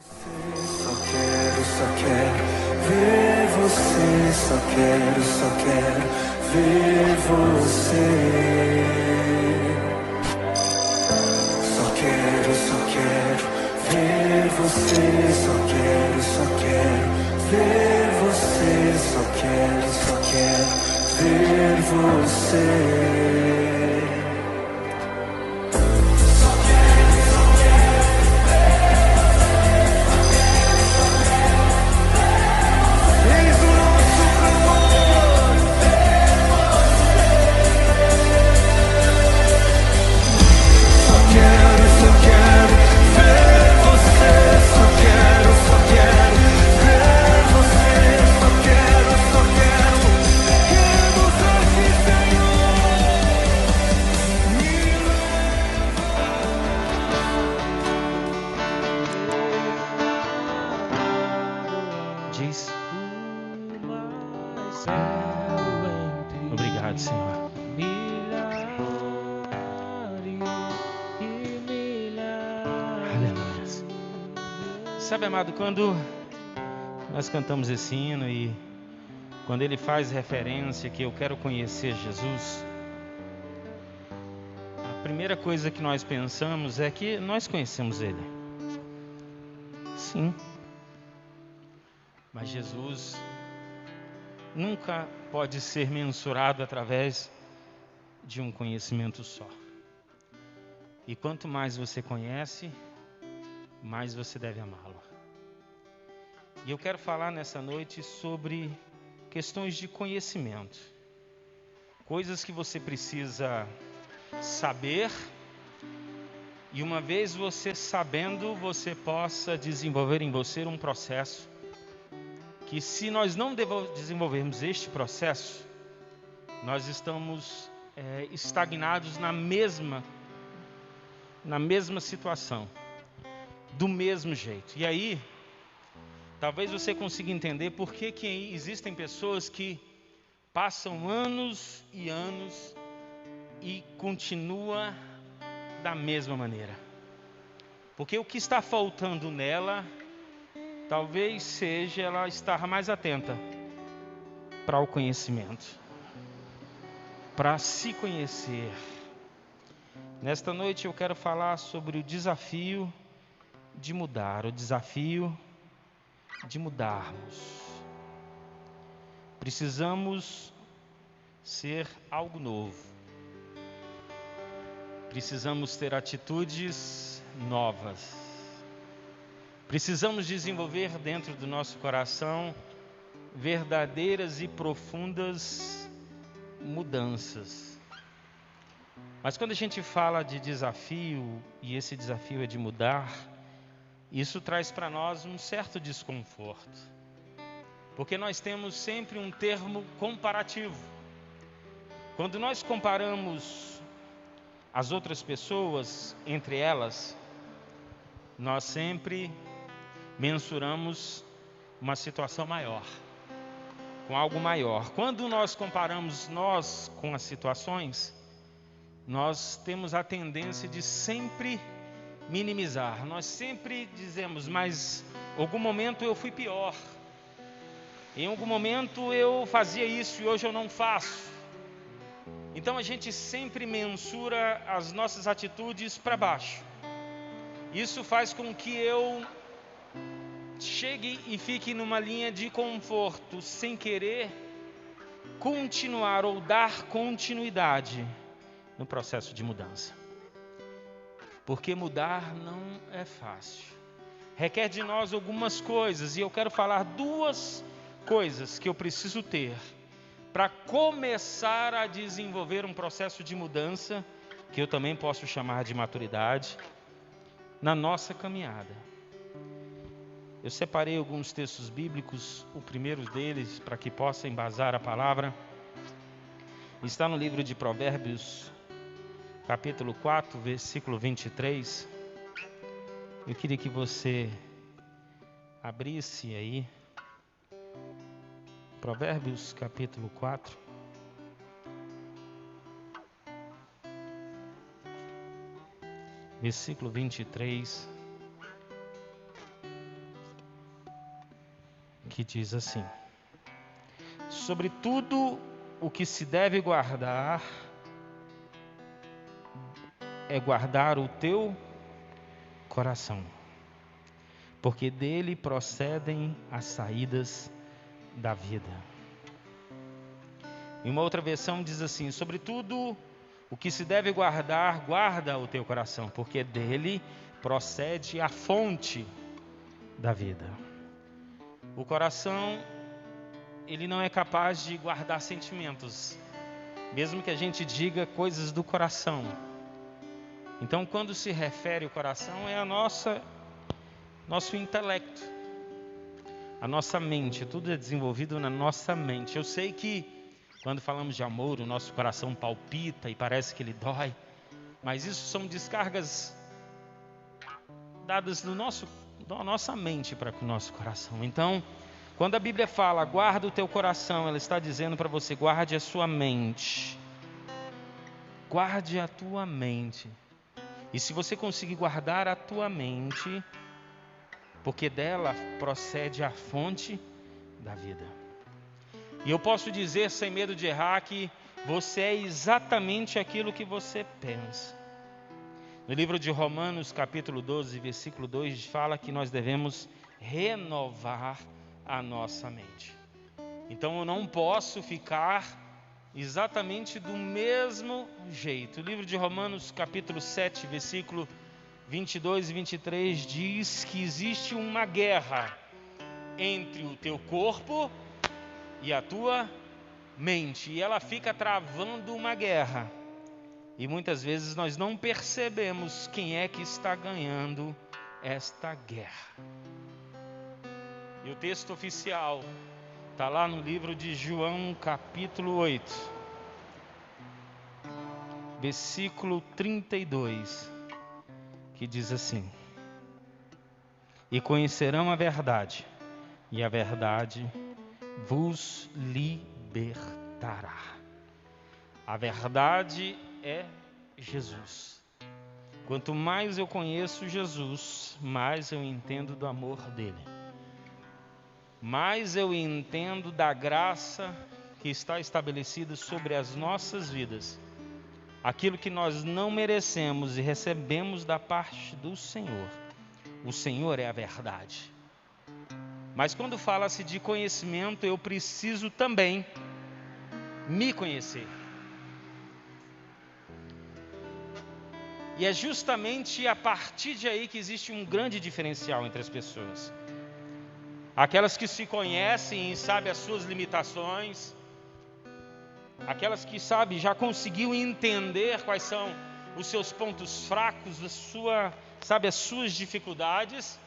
Só quero ver você, só quero ver você. Só quero ver você, só quero ver você, só quero ver você. Obrigado, Senhor. Aleluia. Sabe, amado, quando nós cantamos esse hino e quando ele faz referência que eu quero conhecer Jesus, a primeira coisa que nós pensamos é que nós conhecemos Ele. Sim. Mas Jesus nunca pode ser mensurado através de um conhecimento só. E quanto mais você conhece, mais você deve amá-lo. E eu quero falar nessa noite sobre questões de conhecimento. Coisas que você precisa saber. E uma vez você sabendo, você possa desenvolver em você um processo. Que se nós não desenvolvermos este processo, nós estamos estagnados na mesma situação. Do mesmo jeito. E aí, talvez você consiga entender por que existem pessoas que passam anos e anos e continua da mesma maneira. Porque o que está faltando nela, talvez seja ela estar mais atenta para o conhecimento, para se conhecer. Nesta noite eu quero falar sobre o desafio de mudar, o desafio de mudarmos. Precisamos ser algo novo. Precisamos ter atitudes novas. Precisamos desenvolver dentro do nosso coração verdadeiras e profundas mudanças. Mas quando a gente fala de desafio, e esse desafio é de mudar, isso traz para nós um certo desconforto. Porque nós temos sempre um termo comparativo. Quando nós comparamos as outras pessoas entre elas, nós sempre mensuramos uma situação maior, com algo maior. Quando nós comparamos nós com as situações, nós temos a tendência de sempre minimizar. Nós sempre dizemos, mas em algum momento eu fui pior. Em algum momento eu fazia isso e hoje eu não faço. Então a gente sempre mensura as nossas atitudes para baixo. Isso faz com que eu chegue e fique numa linha de conforto, sem querer continuar ou dar continuidade no processo de mudança. Porque mudar não é fácil. Requer de nós algumas coisas, e eu quero falar duas coisas que eu preciso ter para começar a desenvolver um processo de mudança, que eu também posso chamar de maturidade, na nossa caminhada. Eu separei alguns textos bíblicos, o primeiro deles, para que possa embasar a palavra, está no livro de Provérbios, capítulo 4, versículo 23. Eu queria que você abrisse aí, Provérbios, capítulo 4. Versículo 23. que diz assim: sobre tudo o que se deve guardar, é guardar o teu coração, porque dele procedem as saídas da vida. Em uma outra versão diz assim: sobre tudo o que se deve guardar, guarda o teu coração, porque dele procede a fonte da vida. O coração, ele não é capaz de guardar sentimentos, mesmo que a gente diga coisas do coração. Então, quando se refere ao coração, é nosso intelecto, a nossa mente. Tudo é desenvolvido na nossa mente. Eu sei que quando falamos de amor, o nosso coração palpita e parece que ele dói, mas isso são descargas dadas da nossa mente para o nosso coração. Então, quando a Bíblia fala, guarda o teu coração, ela está dizendo para você, guarde a sua mente. Guarde a tua mente. E se você conseguir guardar a tua mente, porque dela procede a fonte da vida. E eu posso dizer, sem medo de errar, que você é exatamente aquilo que você pensa. No livro de Romanos, capítulo 12, versículo 2, fala que nós devemos renovar a nossa mente. Então eu não posso ficar exatamente do mesmo jeito. O livro de Romanos, capítulo 7, versículo 22 e 23, diz que existe uma guerra entre o teu corpo e a tua mente. E ela fica travando uma guerra. E muitas vezes nós não percebemos quem é que está ganhando esta guerra. E o texto oficial está lá no livro de João, capítulo 8, versículo 32, que diz assim: e conhecerão a verdade, e a verdade vos libertará. A verdade é Jesus. Quanto mais eu conheço Jesus, mais eu entendo do amor dele. Mais eu entendo da graça que está estabelecida sobre as nossas vidas. Aquilo que nós não merecemos e recebemos da parte do Senhor. O Senhor é a verdade. Mas quando fala-se de conhecimento, eu preciso também me conhecer. E é justamente a partir de aí que existe um grande diferencial entre as pessoas. Aquelas que se conhecem e sabem as suas limitações, aquelas que sabem, já conseguiu entender quais são os seus pontos fracos, as suas dificuldades,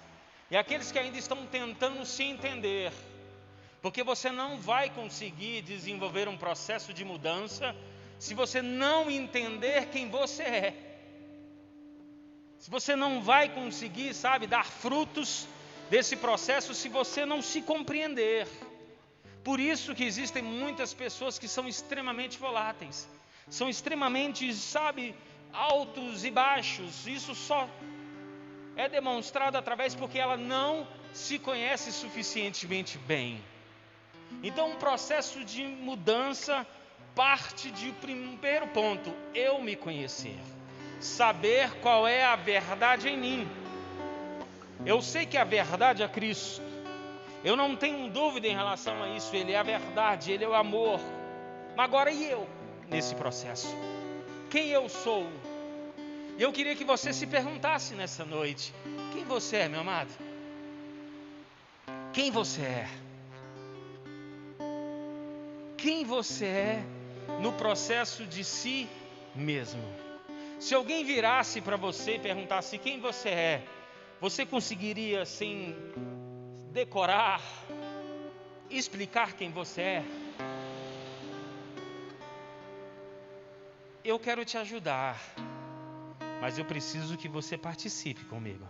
e aqueles que ainda estão tentando se entender, porque você não vai conseguir desenvolver um processo de mudança se você não entender quem você é. Se você não vai conseguir, dar frutos desse processo se você não se compreender. Por isso que existem muitas pessoas que são extremamente voláteis, são extremamente, altos e baixos. Isso só é demonstrado através porque ela não se conhece suficientemente bem. Então, um processo de mudança parte de primeiro ponto, eu me conhecer, saber qual é a verdade em mim. Eu sei que a verdade é Cristo. Eu não tenho dúvida em relação a isso. Ele é a verdade, Ele é o amor. Mas agora e eu nesse processo? Quem eu sou? Eu queria que você se perguntasse nessa noite: quem você é, meu amado? Quem você é? Quem você é no processo de si mesmo? Se alguém virasse para você e perguntasse quem você é, você conseguiria, sem decorar, explicar quem você é? Eu quero te ajudar, mas eu preciso que você participe comigo.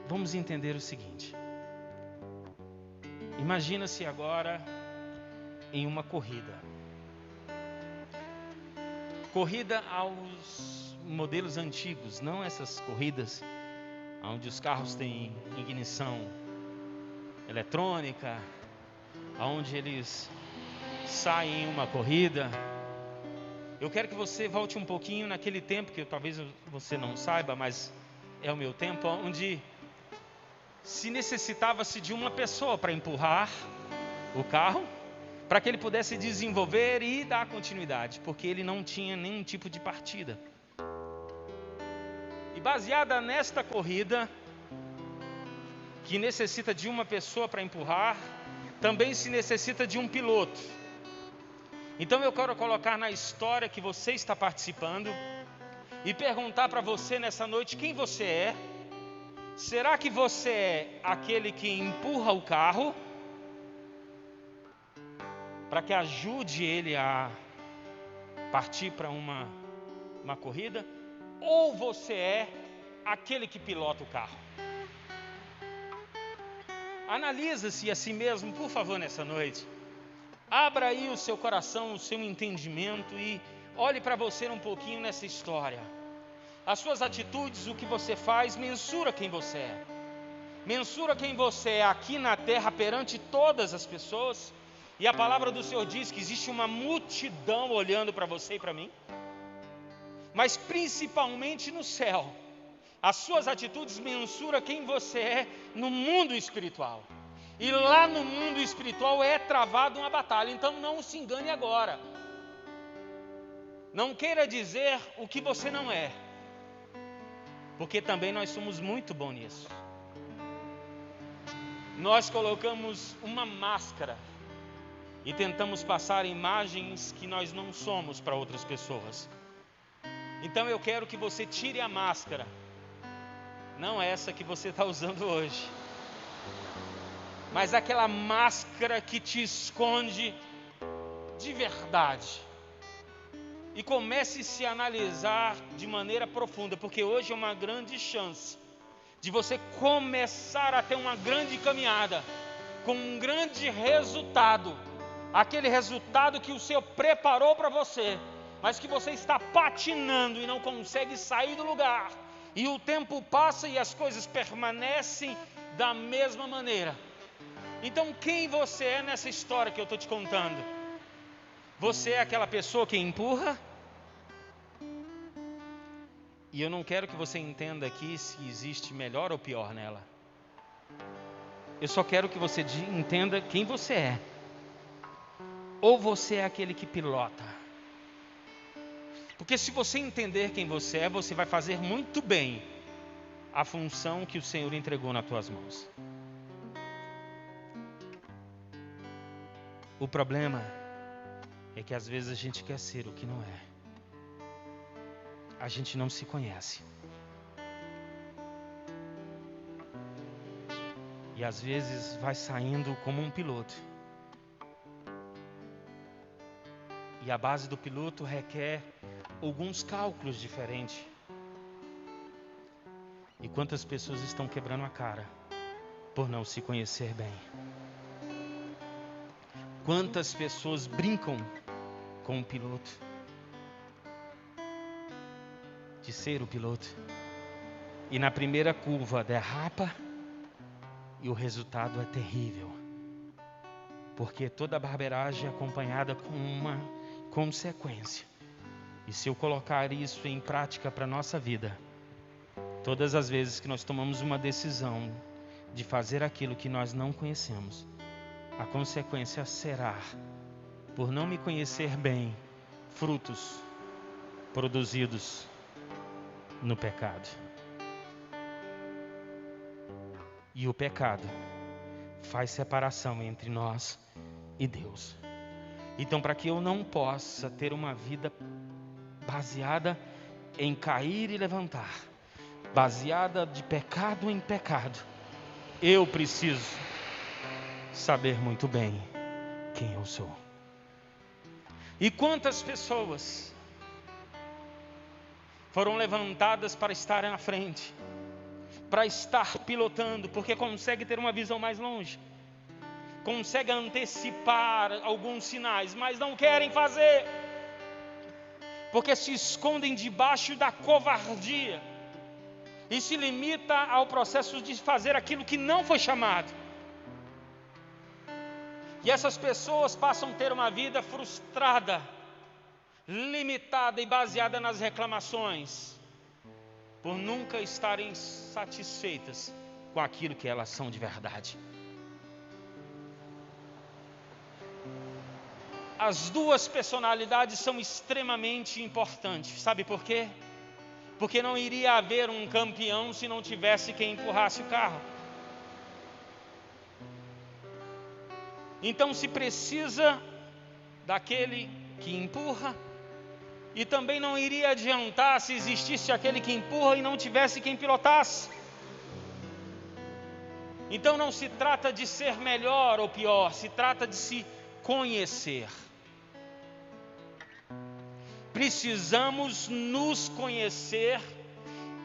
Vamos entender o seguinte. Imagina-se agora em uma corrida. Corrida aos modelos antigos, não essas corridas onde os carros têm ignição eletrônica, onde eles saem em uma corrida. Eu quero que você volte um pouquinho naquele tempo, que talvez você não saiba, mas é o meu tempo, onde se necessitava-se de uma pessoa para empurrar o carro, para que ele pudesse desenvolver e dar continuidade, porque ele não tinha nenhum tipo de partida. E baseada nesta corrida, que necessita de uma pessoa para empurrar, também se necessita de um piloto. Então eu quero colocar na história que você está participando e perguntar para você nessa noite quem você é. Será que você é aquele que empurra o carro para que ajude ele a partir para uma corrida? Ou você é aquele que pilota o carro? Analisa-se a si mesmo, por favor, nessa noite. Abra aí o seu coração, o seu entendimento e olhe para você um pouquinho nessa história. As suas atitudes, o que você faz, mensura quem você é. Mensura quem você é aqui na terra perante todas as pessoas. E a palavra do Senhor diz que existe uma multidão olhando para você e para mim. Mas principalmente no céu. As suas atitudes mensuram quem você é no mundo espiritual. E lá no mundo espiritual é travada uma batalha. Então não se engane agora. Não queira dizer o que você não é. Porque também nós somos muito bons nisso. Nós colocamos uma máscara e tentamos passar imagens que nós não somos para outras pessoas. Então eu quero que você tire a máscara. Não essa que você está usando hoje, mas aquela máscara que te esconde de verdade. E comece a se analisar de maneira profunda, porque hoje é uma grande chance de você começar a ter uma grande caminhada, com um grande resultado. Aquele resultado que o Senhor preparou para você, mas que você está patinando e não consegue sair do lugar. E o tempo passa e as coisas permanecem da mesma maneira. Então quem você é nessa história que eu estou te contando? Você é aquela pessoa que empurra? E eu não quero que você entenda aqui se existe melhor ou pior nela. Eu só quero que você entenda quem você é. Ou você é aquele que pilota? Porque se você entender quem você é, você vai fazer muito bem a função que o Senhor entregou nas tuas mãos. O problema é que às vezes a gente quer ser o que não é. A gente não se conhece. E às vezes vai saindo como um piloto. E a base do piloto requer alguns cálculos diferentes. E quantas pessoas estão quebrando a cara por não se conhecer bem? Quantas pessoas brincam com o piloto, de ser o piloto, e na primeira curva derrapa e o resultado é terrível, porque toda barbeiragem é acompanhada com uma consequência. E se eu colocar isso em prática para a nossa vida, todas as vezes que nós tomamos uma decisão de fazer aquilo que nós não conhecemos, a consequência será, por não me conhecer bem, frutos produzidos no pecado. E o pecado faz separação entre nós e Deus. Então, para que eu não possa ter uma vida baseada em cair e levantar, baseada de pecado em pecado, eu preciso saber muito bem quem eu sou. E quantas pessoas foram levantadas para estar na frente, para estar pilotando, porque consegue ter uma visão mais longe, consegue antecipar alguns sinais, mas não querem fazer, porque se escondem debaixo da covardia e se limita ao processo de fazer aquilo que não foi chamado. E essas pessoas passam a ter uma vida frustrada, limitada e baseada nas reclamações, por nunca estarem satisfeitas com aquilo que elas são de verdade. As duas personalidades são extremamente importantes. Sabe por quê? Porque não iria haver um campeão se não tivesse quem empurrasse o carro. Então se precisa daquele que empurra, e também não iria adiantar se existisse aquele que empurra e não tivesse quem pilotasse. Então não se trata de ser melhor ou pior, se trata de se conhecer. Precisamos nos conhecer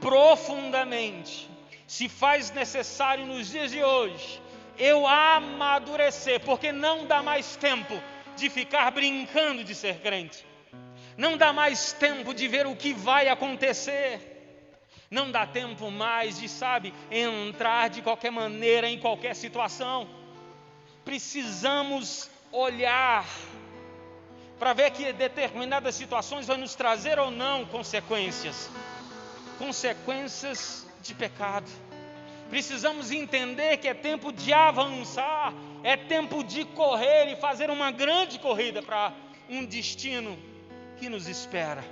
profundamente. Se faz necessário nos dias de hoje, eu amadurecer, porque não dá mais tempo de ficar brincando de ser crente. Não dá mais tempo de ver o que vai acontecer. Não dá tempo mais de, entrar de qualquer maneira em qualquer situação. Precisamos olhar para ver que determinadas situações vão nos trazer ou não consequências de pecado. Precisamos entender que é tempo de avançar, é tempo de correr e fazer uma grande corrida para um destino que nos espera.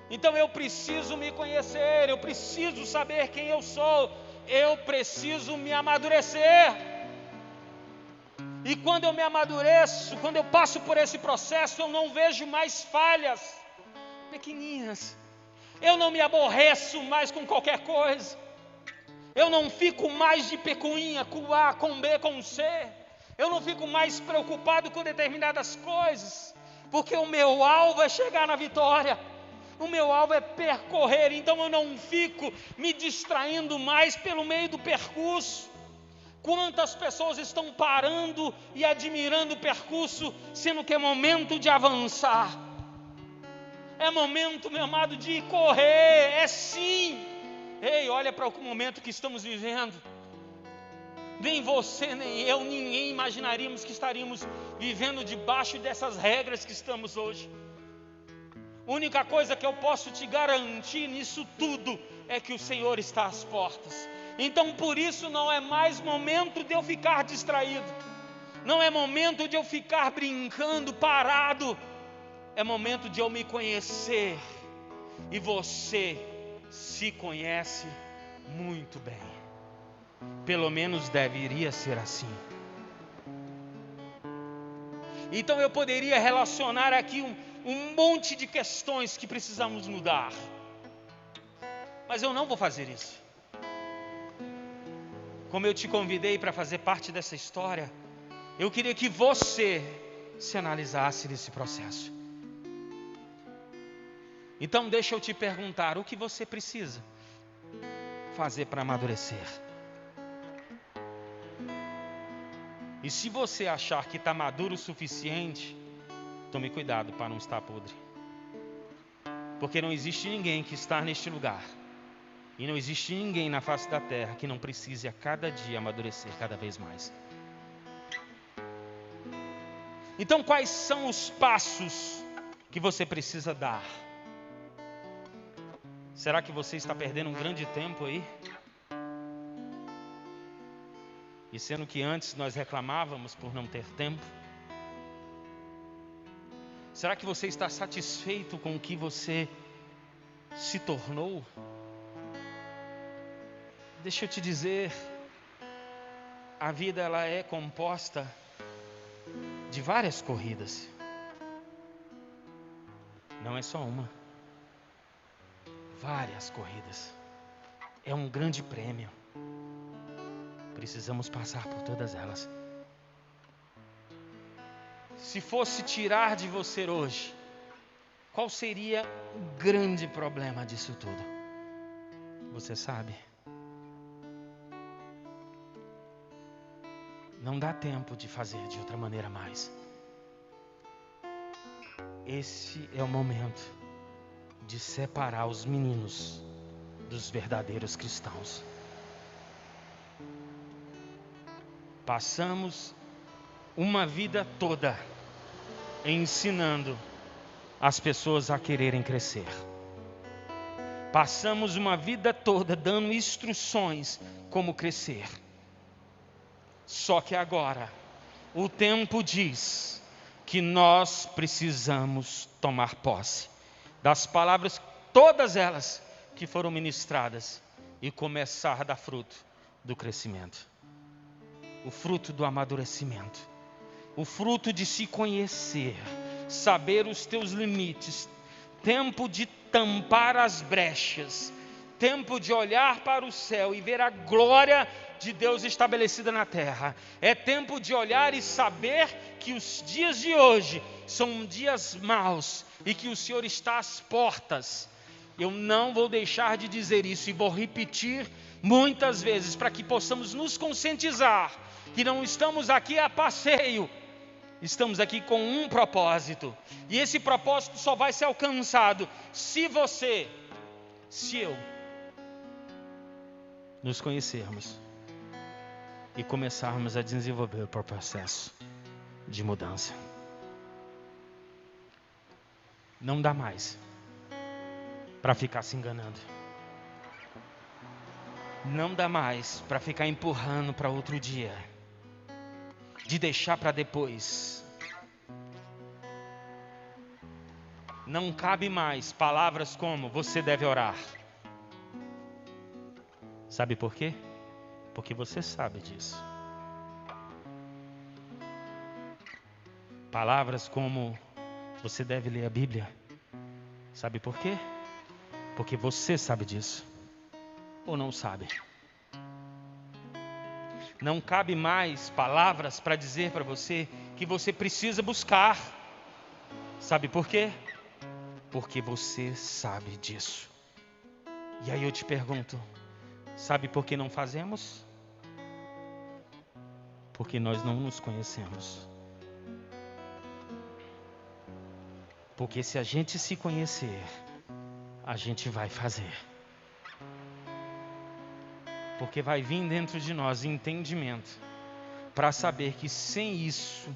Então eu preciso me conhecer, eu preciso saber quem eu sou, eu preciso me amadurecer. E quando eu me amadureço, quando eu passo por esse processo, eu não vejo mais falhas pequenininhas. Eu não me aborreço mais com qualquer coisa. Eu não fico mais de picuinha com A, com B, com C. Eu não fico mais preocupado com determinadas coisas, porque o meu alvo é chegar na vitória. O meu alvo é percorrer, então eu não fico me distraindo mais pelo meio do percurso. Quantas pessoas estão parando e admirando o percurso, sendo que é momento de avançar. É momento, meu amado, de correr, é sim. Ei, olha para o momento que estamos vivendo. Nem você, nem eu, ninguém imaginaríamos que estaríamos vivendo debaixo dessas regras que estamos hoje. A única coisa que eu posso te garantir nisso tudo é que o Senhor está às portas. Então por isso não é mais momento de eu ficar distraído. Não é momento de eu ficar brincando, parado. É momento de eu me conhecer. E você se conhece muito bem. Pelo menos deveria ser assim. Então eu poderia relacionar aqui um monte de questões que precisamos mudar. Mas eu não vou fazer isso. Como eu te convidei para fazer parte dessa história, eu queria que você se analisasse nesse processo. Então deixa eu te perguntar, o que você precisa fazer para amadurecer? E se você achar que está maduro o suficiente, tome cuidado para não estar podre. Porque não existe ninguém que está neste lugar, e não existe ninguém na face da terra que não precise a cada dia amadurecer cada vez mais. Então quais são os passos que você precisa dar? Será que você está perdendo um grande tempo aí? E sendo que antes nós reclamávamos por não ter tempo? Será que você está satisfeito com o que você se tornou? Deixa eu te dizer, a vida ela é composta de várias corridas. Não é só uma. Várias corridas. É um grande prêmio. Precisamos passar por todas elas. Se fosse tirar de você hoje, qual seria o grande problema disso tudo? Você sabe? Não dá tempo de fazer de outra maneira mais. Esse é o momento de separar os meninos dos verdadeiros cristãos. Passamos uma vida toda ensinando as pessoas a quererem crescer. Passamos uma vida toda dando instruções como crescer. Só que agora, o tempo diz que nós precisamos tomar posse das palavras, todas elas que foram ministradas, e começar a dar fruto do crescimento, o fruto do amadurecimento, o fruto de se conhecer, saber os teus limites, tempo de tampar as brechas, tempo de olhar para o céu e ver a glória de Deus estabelecida na terra. É tempo de olhar e saber que os dias de hoje são dias maus e que o Senhor está às portas. Eu não vou deixar de dizer isso e vou repetir muitas vezes para que possamos nos conscientizar que não estamos aqui a passeio. Estamos aqui com um propósito, e esse propósito só vai ser alcançado se você, se eu, nos conhecermos e começarmos a desenvolver o processo de mudança. Não dá mais para ficar se enganando. Não dá mais para ficar empurrando para outro dia, de deixar para depois. Não cabe mais palavras como você deve orar. Sabe por quê? Porque você sabe disso. Palavras como você deve ler a Bíblia. Sabe por quê? Porque você sabe disso. Ou não sabe? Não cabe mais palavras para dizer para você que você precisa buscar. Sabe por quê? Porque você sabe disso. E aí eu te pergunto, sabe por que não fazemos? Porque nós não nos conhecemos. Porque se a gente se conhecer, a gente vai fazer. Porque vai vir dentro de nós entendimento para saber que sem isso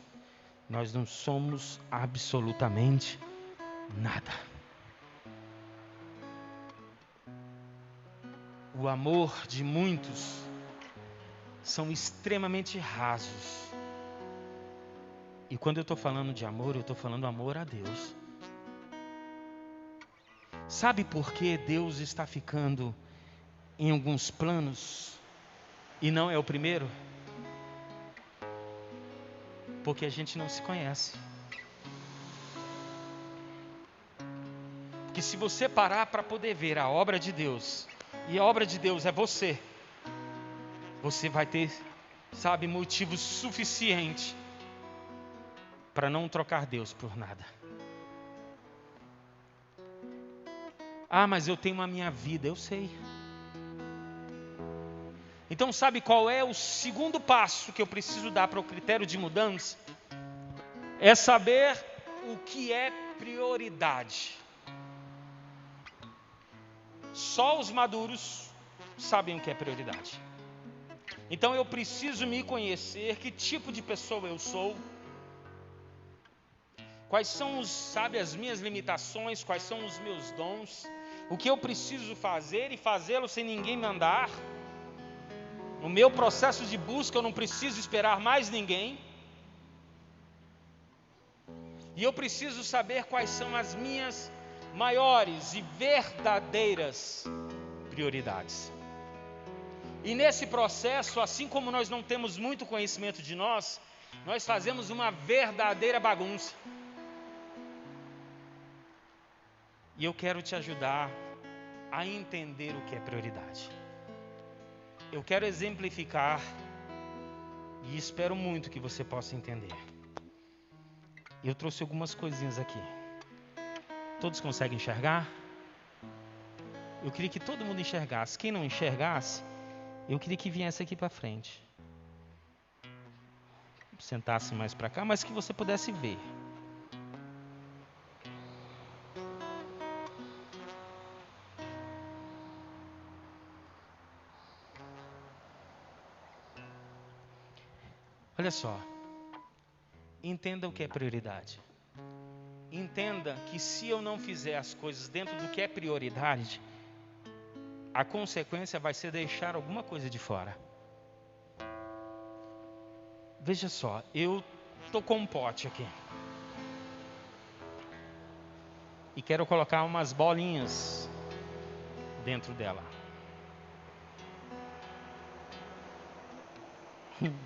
nós não somos absolutamente nada. O amor de muitos são extremamente rasos. E quando eu estou falando de amor, eu estou falando amor a Deus. Sabe por que Deus está ficando em alguns planos e não é o primeiro? Porque a gente não se conhece. Porque se você parar para poder ver a obra de Deus, e a obra de Deus é você, você vai ter, sabe, motivo suficiente para não trocar Deus por nada. Ah, mas eu tenho a minha vida, eu sei. Então sabe qual é o segundo passo que eu preciso dar para o critério de mudança? É saber o que é prioridade. Só os maduros sabem o que é prioridade. Então eu preciso me conhecer, que tipo de pessoa eu sou, quais são as minhas limitações, quais são os meus dons, o que eu preciso fazer e fazê-lo sem ninguém mandar. No meu processo de busca eu não preciso esperar mais ninguém. E eu preciso saber quais são as minhas maiores e verdadeiras prioridades. E nesse processo, assim como nós não temos muito conhecimento de nós fazemos uma verdadeira bagunça. E eu quero te ajudar a entender o que é prioridade. Eu quero exemplificar e espero muito que você possa entender. Eu trouxe algumas coisinhas aqui. Todos conseguem enxergar? Eu queria que todo mundo enxergasse. Quem não enxergasse, eu queria que viesse aqui para frente. Sentasse mais para cá, mas que você pudesse ver. Olha só. Entenda o que é prioridade. Entenda que se eu não fizer as coisas dentro do que é prioridade, a consequência vai ser deixar alguma coisa de fora. Veja só, eu estou com um pote aqui. E quero colocar umas bolinhas dentro dela.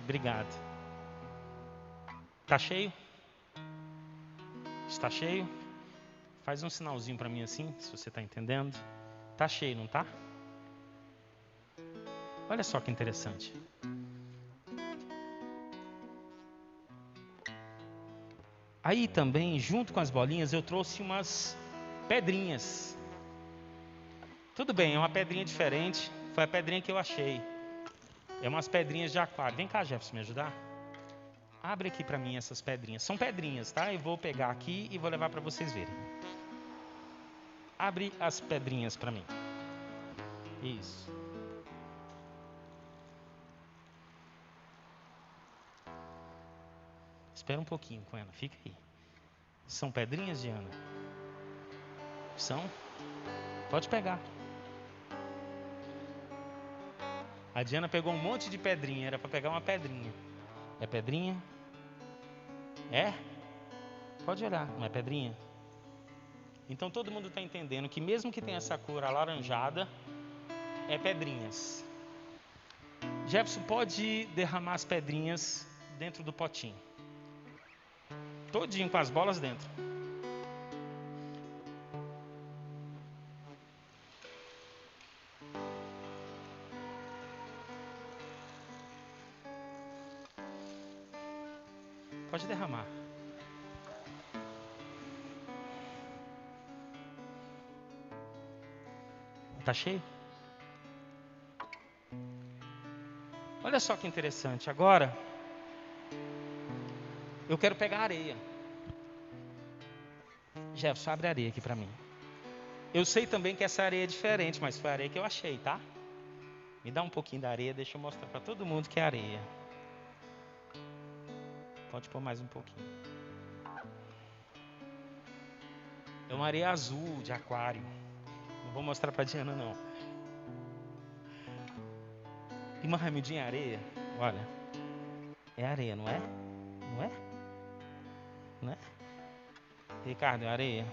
Obrigado. Tá cheio? Está cheio? Faz um sinalzinho para mim assim, se você está entendendo. Tá cheio, não tá? Olha só que interessante. Aí também, junto com as bolinhas, eu trouxe umas pedrinhas. Tudo bem, é uma pedrinha diferente. Foi a pedrinha que eu achei. É umas pedrinhas de aquário. Vem cá, Jefferson, me ajudar? Abre aqui para mim essas pedrinhas. São pedrinhas, tá? Eu vou pegar aqui e vou levar para vocês verem. Abre as pedrinhas para mim. Isso. Espera um pouquinho com ela, fica aí. São pedrinhas, Diana? São? Pode pegar. A Diana pegou um monte de pedrinha, era para pegar uma pedrinha. É pedrinha? É? Pode olhar, não é pedrinha? Então todo mundo está entendendo que mesmo que tenha essa cor alaranjada, é pedrinhas. Jefferson, pode derramar as pedrinhas dentro do potinho. Todinho com as bolas dentro. Pode derramar. Tá cheio? Olha só que interessante. Agora, eu quero pegar a areia. Jefferson, abre a areia aqui para mim. Eu sei também que essa areia é diferente, mas foi a areia que eu achei, tá? Me dá um pouquinho da areia, deixa eu mostrar para todo mundo que é areia. Pode pôr mais um pouquinho. É uma areia azul de aquário. Não vou mostrar para Diana, não. E uma ramidinha areia, olha. É areia, não é? Não é? Não é? Ricardo, é areia?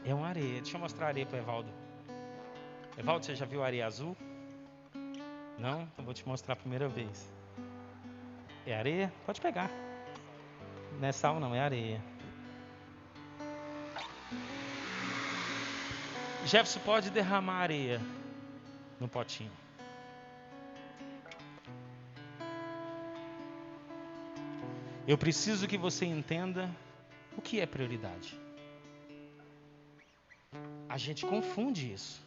É uma areia. Deixa eu mostrar a areia para o Evaldo. Evaldo, você já viu a areia azul? Não? Então vou te mostrar a primeira vez. É areia? Pode pegar. Não é sal não, é areia. Jefferson, pode derramar areia no potinho. Eu preciso que você entenda o que é prioridade. A gente confunde isso.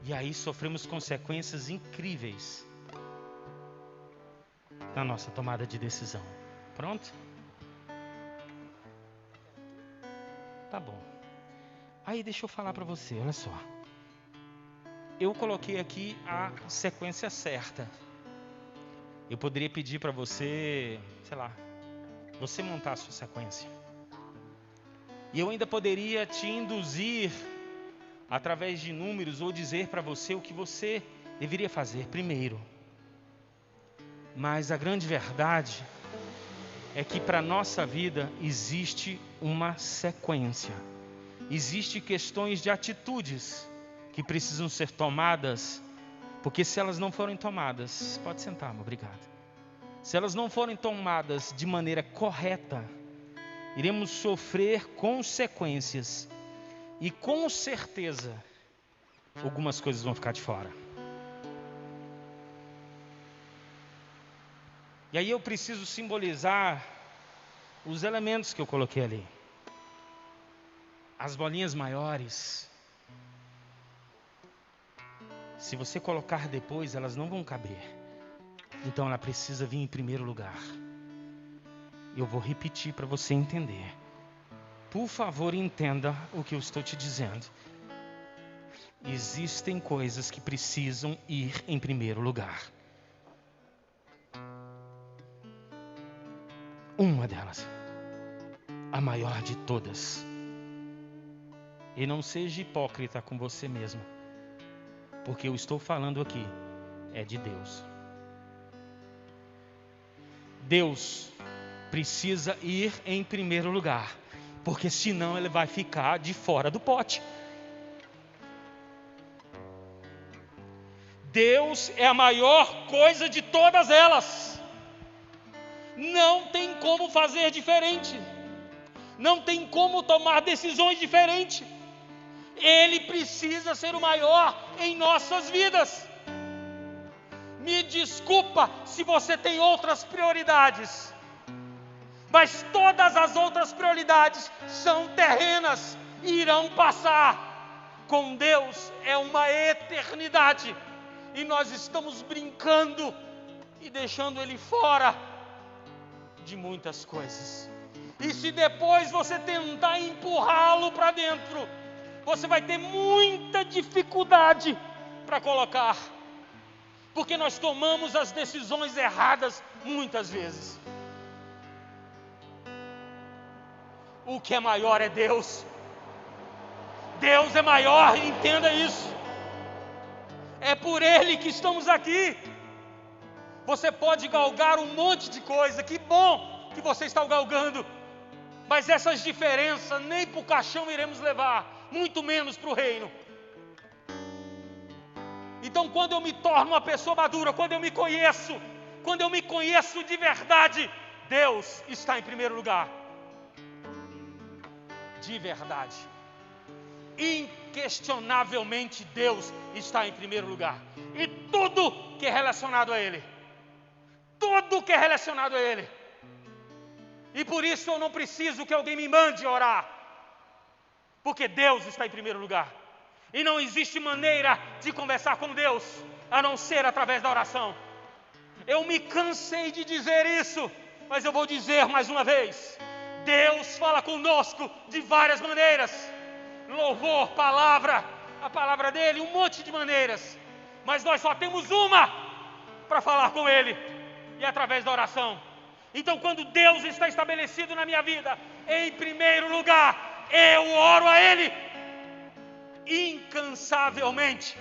E aí sofremos consequências incríveis na nossa tomada de decisão. Pronto? Tá bom. Aí deixa eu falar para você, olha só. Eu coloquei aqui a sequência certa. Eu poderia pedir para você, sei lá, você montar a sua sequência. E eu ainda poderia te induzir através de números ou dizer para você o que você deveria fazer primeiro. Mas a grande verdade é que para a nossa vida existe uma sequência. Existem questões de atitudes que precisam ser tomadas, porque se elas não forem tomadas, pode sentar, obrigado. Se elas não forem tomadas de maneira correta, iremos sofrer consequências e com certeza algumas coisas vão ficar de fora. E aí eu preciso simbolizar os elementos que eu coloquei ali. As bolinhas maiores, se você colocar depois, elas não vão caber. Então ela precisa vir em primeiro lugar. Eu vou repetir para você entender. Por favor, entenda o que eu estou te dizendo. Existem coisas que precisam ir em primeiro lugar. Uma delas, a maior de todas. E não seja hipócrita com você mesmo, porque eu estou falando aqui é de Deus. Deus precisa ir em primeiro lugar, porque senão ele vai ficar de fora do pote. Deus é a maior coisa de todas elas. Não tem como fazer diferente. Não tem como tomar decisões diferentes. Ele precisa ser o maior em nossas vidas. Me desculpa se você tem outras prioridades, mas todas as outras prioridades são terrenas e irão passar. Com Deus é uma eternidade. E nós estamos brincando e deixando Ele fora de muitas coisas. E se depois você tentar empurrá-lo para dentro, você vai ter muita dificuldade para colocar. Porque nós tomamos as decisões erradas muitas vezes. O que é maior é Deus. Deus é maior, entenda isso. É por Ele que estamos aqui. Você pode galgar um monte de coisa, que bom que você está galgando, mas essas diferenças nem para o caixão iremos levar, muito menos para o reino. Então, quando eu me torno uma pessoa madura, quando eu me conheço de verdade, Deus está em primeiro lugar. De verdade. Inquestionavelmente Deus está em primeiro lugar. E tudo que é relacionado a Ele. Tudo que é relacionado a Ele. E por isso eu não preciso que alguém me mande orar. Porque Deus está em primeiro lugar. E não existe maneira de conversar com Deus a não ser através da oração. Eu me cansei de dizer isso, mas eu vou dizer mais uma vez. Deus fala conosco de várias maneiras. Louvor, palavra, a palavra dele, um monte de maneiras. Mas nós só temos uma para falar com Ele, e é através da oração. Então, quando Deus está estabelecido na minha vida, em primeiro lugar, eu oro a Ele incansavelmente.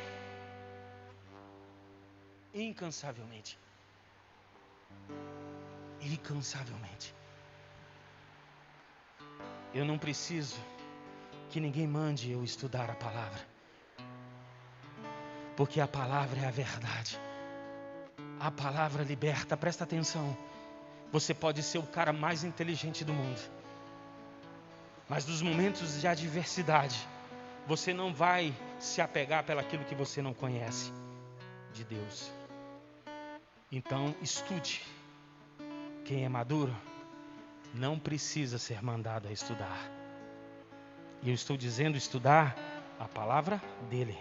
Incansavelmente. Incansavelmente. Eu não preciso que ninguém mande eu estudar a palavra, porque a palavra é a verdade. A palavra liberta. Presta atenção. Você pode ser o cara mais inteligente do mundo, mas nos momentos de adversidade, você não vai se apegar pelaquilo que você não conhece de Deus. Então estude. Quem é maduro não precisa ser mandado a estudar. E eu estou dizendo estudar a palavra dele.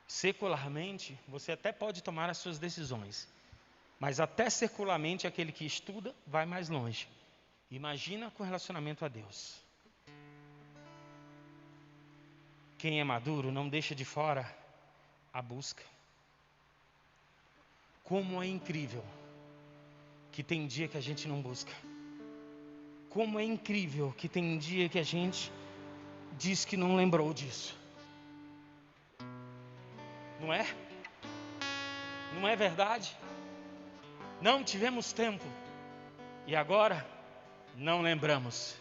Secularmente, você até pode tomar as suas decisões, mas até secularmente aquele que estuda vai mais longe. Imagina com relacionamento a Deus. Quem é maduro não deixa de fora a busca. Como é incrível que tem dia que a gente não busca. Como é incrível que tem dia que a gente diz que não lembrou disso. Não é? Não é verdade? Não tivemos tempo. E agora não lembramos.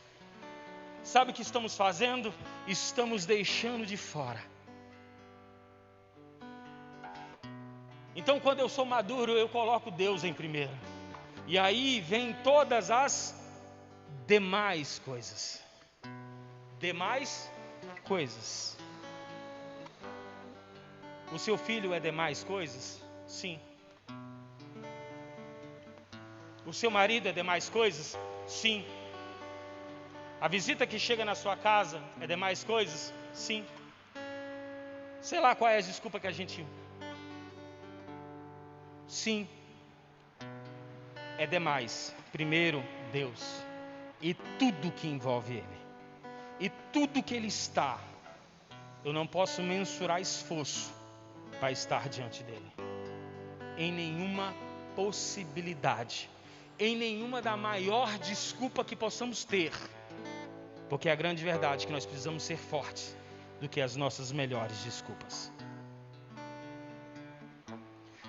Sabe o que estamos fazendo? Estamos deixando de fora. Então, quando eu sou maduro, eu coloco Deus em primeiro. E aí vem todas as demais coisas. Demais coisas. O seu filho é demais coisas? Sim. O seu marido é demais coisas? Sim. A visita que chega na sua casa é demais coisas? Sim. Sei lá qual é a desculpa que a gente... Sim. É demais. Primeiro, Deus. E tudo que envolve Ele. E tudo que Ele está. Eu não posso mensurar esforço para estar diante dele. Em nenhuma possibilidade. em nenhuma da maior desculpa que possamos ter. Porque a grande verdade é que nós precisamos ser fortes do que as nossas melhores desculpas.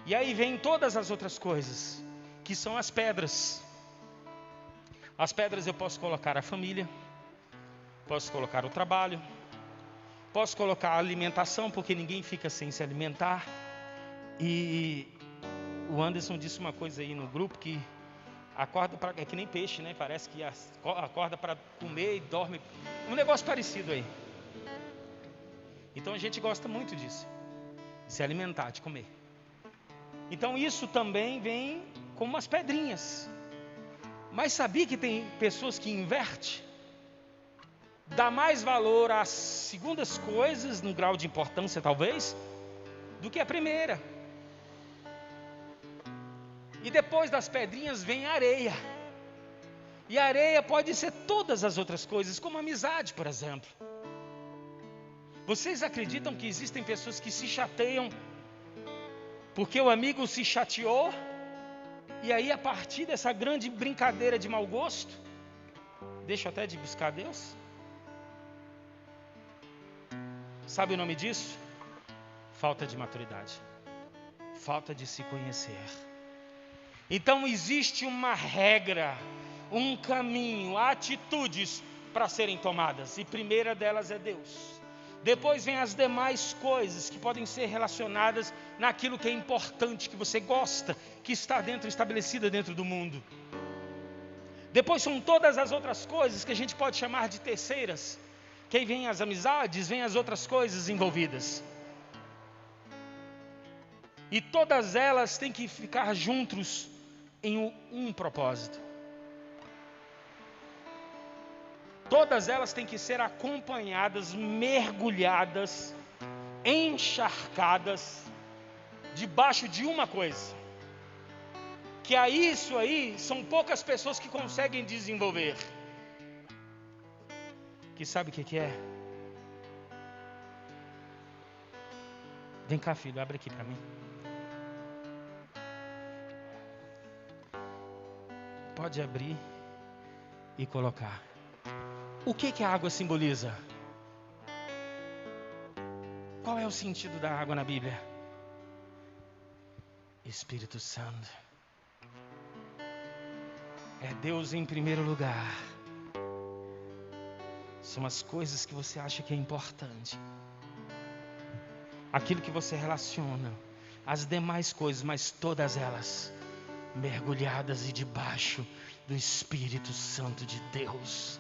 E aí vem todas as outras coisas, que são as pedras. As pedras eu posso colocar a família, posso colocar o trabalho, posso colocar a alimentação, porque ninguém fica sem se alimentar. E o Anderson disse uma coisa aí no grupo, que acorda para... é que nem peixe, né? Parece que acorda para comer e dorme. Um negócio parecido aí. Então a gente gosta muito disso, de se alimentar, de comer. Então isso também vem como umas pedrinhas. Mas sabia que tem pessoas que invertem? Dá mais valor às segundas coisas, no grau de importância talvez, do que a primeira. E depois das pedrinhas vem a areia. E a areia pode ser todas as outras coisas, como amizade, por exemplo. Vocês acreditam que existem pessoas que se chateiam porque o amigo se chateou? E aí, a partir dessa grande brincadeira de mau gosto, deixa até de buscar Deus? Sabe o nome disso? Falta de maturidade. Falta de se conhecer. Então existe uma regra, um caminho, atitudes para serem tomadas. E primeira delas é Deus. Depois vem as demais coisas que podem ser relacionadas naquilo que é importante, que você gosta, que está estabelecida dentro do mundo. Depois são todas as outras coisas que a gente pode chamar de terceiras. Que aí vem as amizades, vem as outras coisas envolvidas. E todas elas têm que ficar juntos em um propósito. Todas elas têm que ser acompanhadas, mergulhadas, encharcadas, debaixo de uma coisa. Que isso aí são poucas pessoas que conseguem desenvolver. Que sabe o que é? Vem cá, filho, abre aqui para mim. Pode abrir e colocar. O que a água simboliza? Qual é o sentido da água na Bíblia? Espírito Santo. É Deus em primeiro lugar. São as coisas que você acha que é importante. Aquilo que você relaciona. As demais coisas, mas todas elas mergulhadas e debaixo do Espírito Santo de Deus.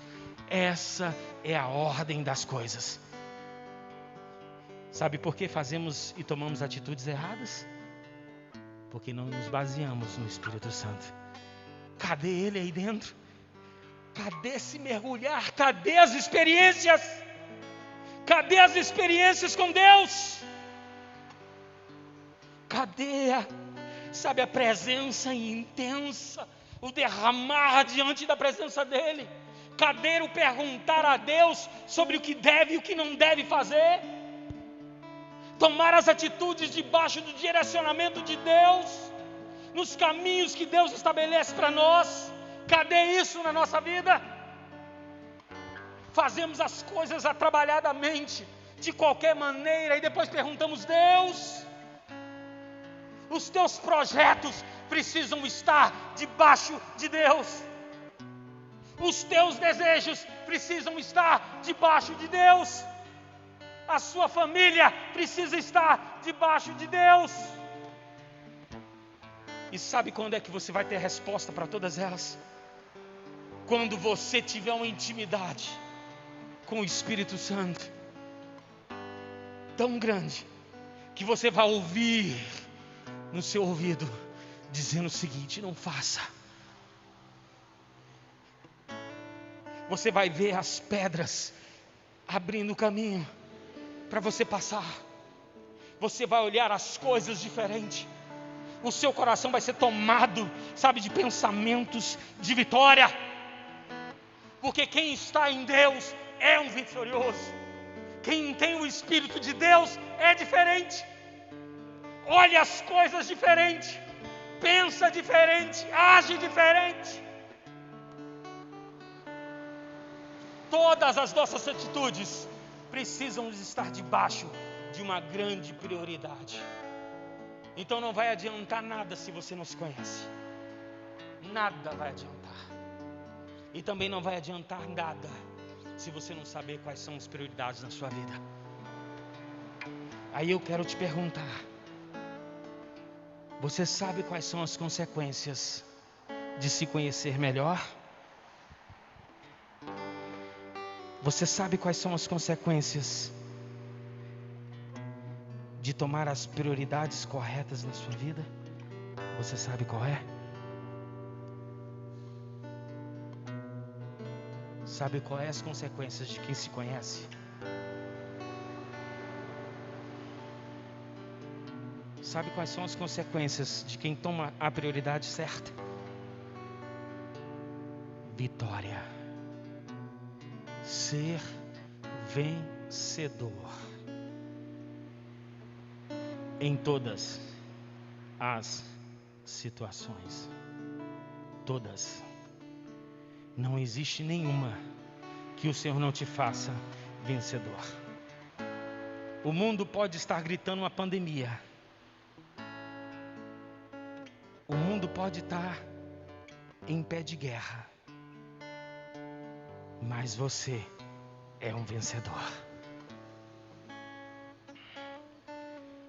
Essa é a ordem das coisas. Sabe por que fazemos e tomamos atitudes erradas? Porque não nos baseamos no Espírito Santo. Cadê Ele aí dentro? Cadê se mergulhar? Cadê as experiências? Cadê as experiências com Deus? Cadê a presença intensa? O derramar diante da presença dEle? Cadê o perguntar a Deus sobre o que deve e o que não deve fazer? Tomar as atitudes debaixo do direcionamento de Deus, nos caminhos que Deus estabelece para nós. Cadê isso na nossa vida? Fazemos as coisas atrabalhadamente, de qualquer maneira, e depois perguntamos: Deus, os teus projetos precisam estar debaixo de Deus. Os teus desejos precisam estar debaixo de Deus. A sua família precisa estar debaixo de Deus. E sabe quando é que você vai ter resposta para todas elas? Quando você tiver uma intimidade com o Espírito Santo tão grande, que você vai ouvir no seu ouvido dizendo o seguinte: não faça. Você vai ver as pedras abrindo o caminho para você passar. Você vai olhar as coisas diferente. O seu coração vai ser tomado, de pensamentos de vitória. Porque quem está em Deus é um vitorioso. Quem tem o Espírito de Deus é diferente. Olha as coisas diferente. pensa diferente, age diferente. Todas as nossas atitudes precisam estar debaixo de uma grande prioridade. Então não vai adiantar nada se você não se conhece. Nada vai adiantar. E também não vai adiantar nada se você não saber quais são as prioridades na sua vida. Aí eu quero te perguntar: você sabe quais são as consequências de se conhecer melhor? Você sabe quais são as consequências de tomar as prioridades corretas na sua vida? Você sabe qual é? Sabe qual é as consequências de quem se conhece? Sabe quais são as consequências de quem toma a prioridade certa? Vitória. Ser vencedor em todas as situações. Todas. Não existe nenhuma que o Senhor não te faça vencedor. O mundo pode estar gritando uma pandemia. O mundo pode estar em pé de guerra. Mas você é um vencedor.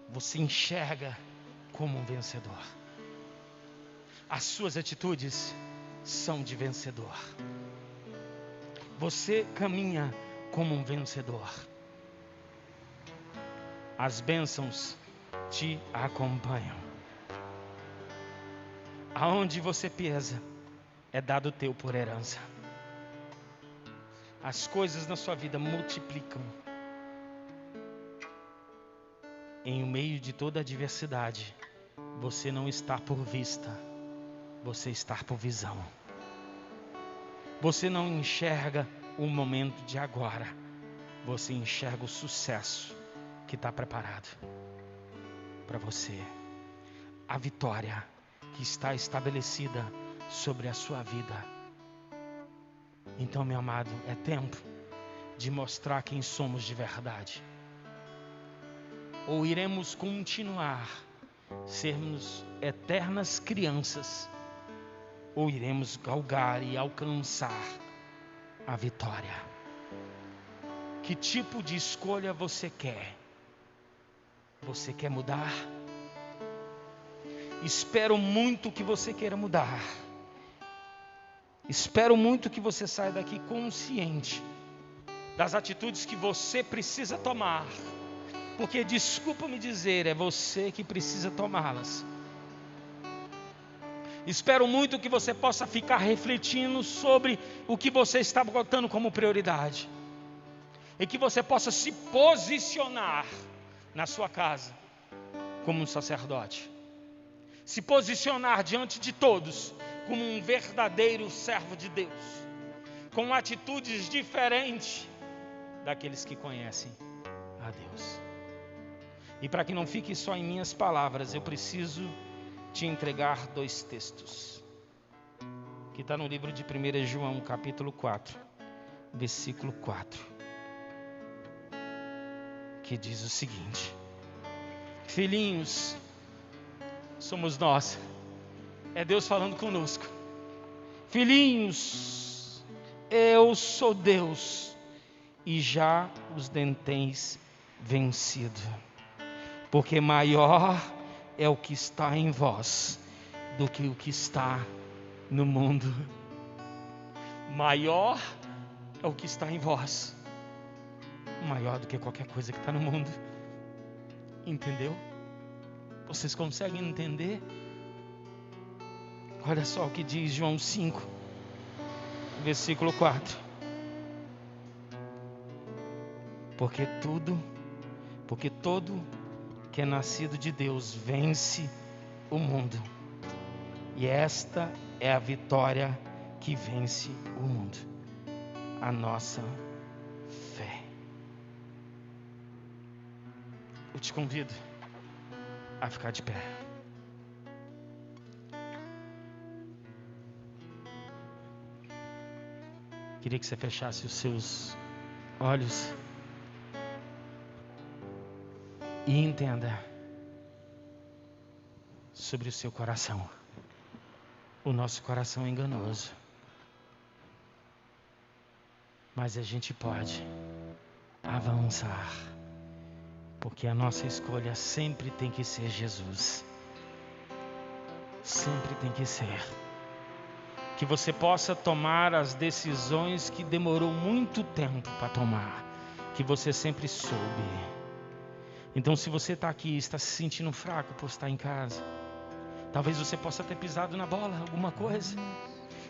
Você enxerga como um vencedor. As suas atitudes são de vencedor. Você caminha como um vencedor. As bênçãos te acompanham. Aonde você pesa, é dado teu por herança. As coisas na sua vida multiplicam. Em meio de toda a adversidade, você não está por vista, você está por visão. Você não enxerga o momento de agora, você enxerga o sucesso que está preparado para você. A vitória que está estabelecida sobre a sua vida. Então, meu amado, é tempo de mostrar quem somos de verdade. Ou iremos continuar sermos eternas crianças, ou iremos galgar e alcançar a vitória. Que tipo de escolha você quer? Você quer mudar? Espero muito que você queira mudar. Espero muito que você saia daqui consciente das atitudes que você precisa tomar. Porque, desculpa me dizer, é você que precisa tomá-las. Espero muito que você possa ficar refletindo sobre o que você está botando como prioridade. E que você possa se posicionar na sua casa como um sacerdote. Se posicionar diante de todos como um verdadeiro servo de Deus, com atitudes diferentes daqueles que conhecem a Deus. E para que não fique só em minhas palavras, eu preciso te entregar 2 textos, que está no livro de 1 João, capítulo 4, versículo 4, que diz o seguinte: filhinhos, somos nós. É Deus falando conosco. Filhinhos, eu sou Deus e já os tendes vencido. Porque maior é o que está em vós do que o que está no mundo. Maior é o que está em vós. Maior do que qualquer coisa que está no mundo. Entendeu? Vocês conseguem entender? Olha só o que diz João 5, versículo 4. Porque todo que é nascido de Deus vence o mundo. E esta é a vitória que vence o mundo: a nossa fé. Eu te convido a ficar de pé. Queria que você fechasse os seus olhos e entenda sobre o seu coração. O nosso coração é enganoso, mas a gente pode avançar, porque a nossa escolha sempre tem que ser Jesus. Sempre tem que ser. Que você possa tomar as decisões que demorou muito tempo para tomar, que você sempre soube. Então, se você está aqui e está se sentindo fraco por estar em casa, talvez você possa ter pisado na bola, alguma coisa.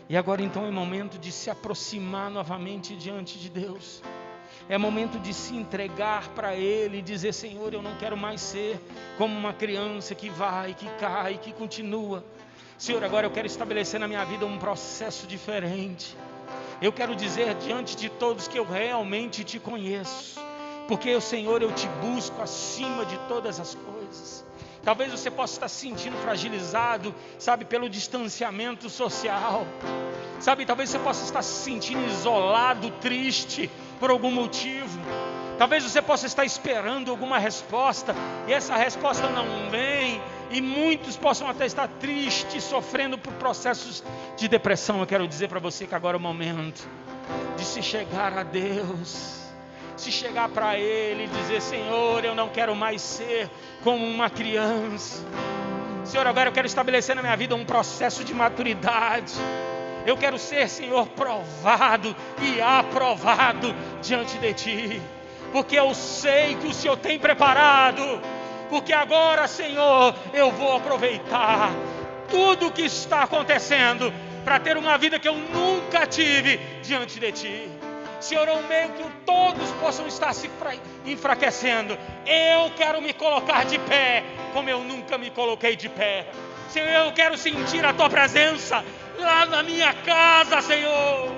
E agora então é momento de se aproximar novamente diante de Deus. É momento de se entregar para Ele e dizer: Senhor, eu não quero mais ser como uma criança que vai, que cai, que continua. Senhor, agora eu quero estabelecer na minha vida um processo diferente. Eu quero dizer diante de todos que eu realmente te conheço, porque, Senhor, eu te busco acima de todas as coisas. Talvez você possa estar se sentindo fragilizado, sabe, pelo distanciamento social. Sabe, talvez você possa estar se sentindo isolado, triste, por algum motivo. Talvez você possa estar esperando alguma resposta, e essa resposta não vem. E muitos possam até estar tristes, sofrendo por processos de depressão. Eu quero dizer para você que agora é o momento de se chegar a Deus, se chegar para Ele e dizer: Senhor, eu não quero mais ser como uma criança. Senhor, agora eu quero estabelecer na minha vida um processo de maturidade. Eu quero ser, Senhor, provado e aprovado diante de Ti, porque eu sei que o Senhor tem preparado. Porque agora, Senhor, eu vou aproveitar tudo o que está acontecendo para ter uma vida que eu nunca tive diante de Ti. Senhor, ao meio que todos possam estar se enfraquecendo, eu quero me colocar de pé como eu nunca me coloquei de pé. Senhor, eu quero sentir a Tua presença lá na minha casa, Senhor.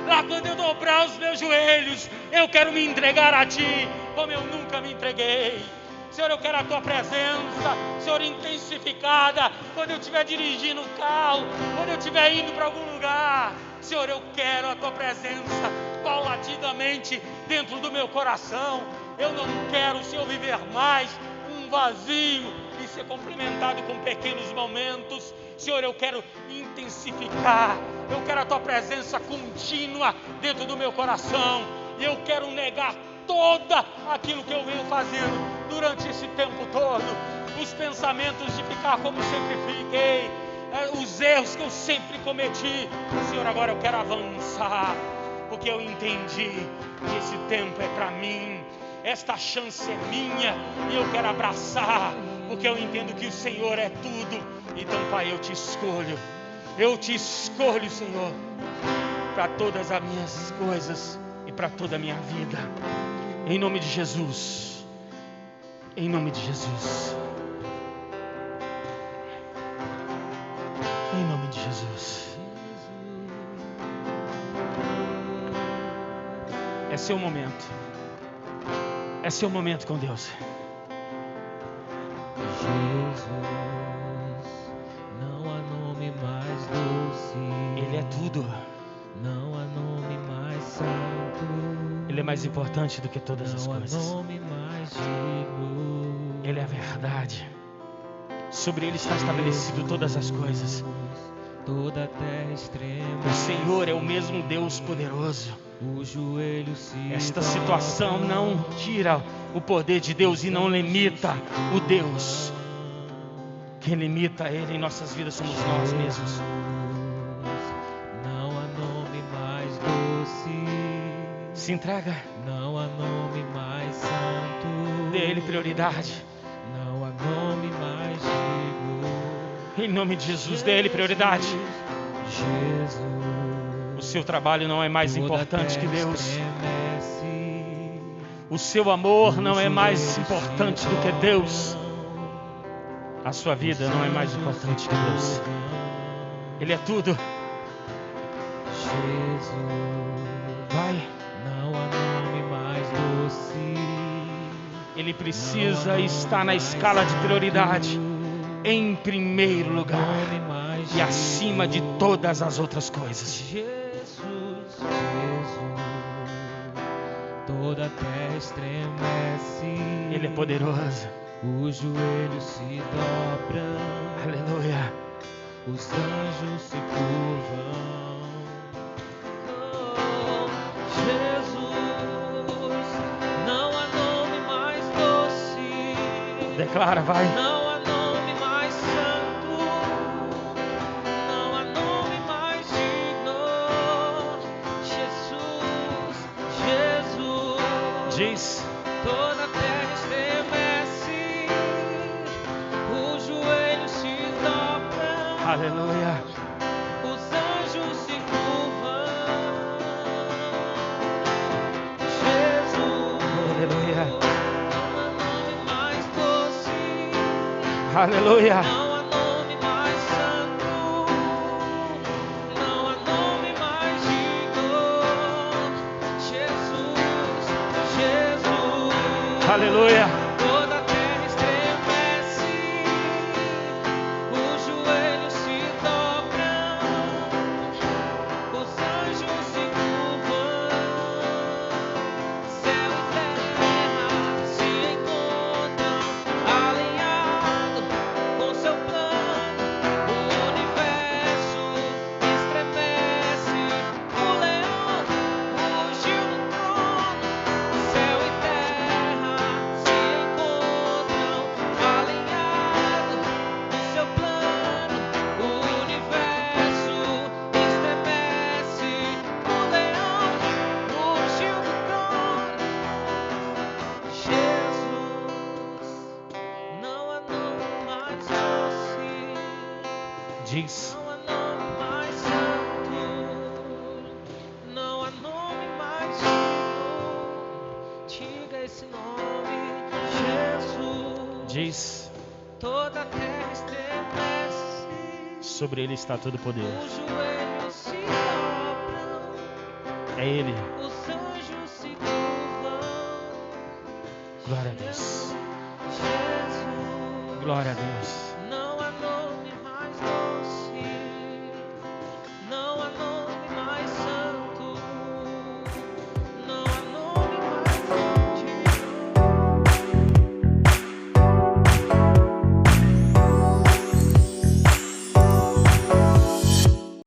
Lá quando eu dobrar os meus joelhos, eu quero me entregar a Ti como eu nunca me entreguei. Senhor, eu quero a Tua presença, Senhor, intensificada, quando eu estiver dirigindo o carro, quando eu estiver indo para algum lugar. Senhor, eu quero a Tua presença paulatinamente dentro do meu coração. Eu não quero, Senhor, viver mais um vazio e ser complementado com pequenos momentos. Senhor, eu quero intensificar, eu quero a Tua presença contínua dentro do meu coração. E eu quero negar toda aquilo que eu venho fazendo durante esse tempo todo, os pensamentos de ficar como sempre fiquei, os erros que eu sempre cometi. Senhor, agora eu quero avançar, porque eu entendi que esse tempo é para mim, esta chance é minha, e eu quero abraçar, porque eu entendo que o Senhor é tudo. Então, Pai, eu Te escolho, Senhor, para todas as minhas coisas e para toda a minha vida, em nome de Jesus. Em nome de Jesus. Em nome de Jesus. É seu momento. É seu momento com Deus. Jesus, não há nome mais doce. Ele é tudo. Não há nome mais santo. Ele é mais importante do que todas as coisas. Não há nome mais digno. Ele é a verdade. Sobre Ele está estabelecido todas as coisas. Toda a terra extrema. O Senhor é o mesmo Deus poderoso. O joelho se Esta situação não tira o poder de Deus e não limita o Deus. Quem limita Ele em nossas vidas somos nós mesmos. Não há nome mais doce. Se entrega. Não há nome mais santo. Dê a Ele prioridade. Não há nome mais digno. Em nome de Jesus, dê a Ele prioridade. Jesus, o seu trabalho não é mais importante que Deus. Estremece. O seu amor não é mais importante do que Deus. A sua vida não é mais importante que Deus. Ele é tudo. Jesus, Vai. não há nome mais doce. Ele precisa estar na escala de prioridade em primeiro lugar e acima de todas as outras coisas. Jesus, Jesus. toda a terra estremece. Ele é poderoso. Os joelhos se dobram, Aleluia. os anjos se curvam. Oh, Jesus, não há nome mais doce. Declara, vai. Não há nome mais santo, não há nome mais digno. Jesus, Jesus, Diz. toda a terra estremece, os joelhos se dobram, Aleluia. os anjos se curvam. Jesus, Aleluia. não há nome mais doce. Aleluia. Não há nome mais santo, não há nome mais digno. Jesus, Jesus, Aleluia. toda a terra estremece, os joelhos se dobram, os anjos se curvam, céu e terra se encontram, alinhado com seu plano, o universo estremece, o leão rugiu no trono, céu e terra se encontram, alinhado com seu plano, o universo estremece, o leão rugiu no trono. Jesus, não há nome mais doce, Diz. não há nome mais santo, não há nome mais digno. Diga esse nome, Jesus. Diz. Toda a terra estremece, Sobre ele está todo o poder. os joelhos se dobram, É ele. os anjos se curvam. Glória a Deus. Jesus, Glória a Deus.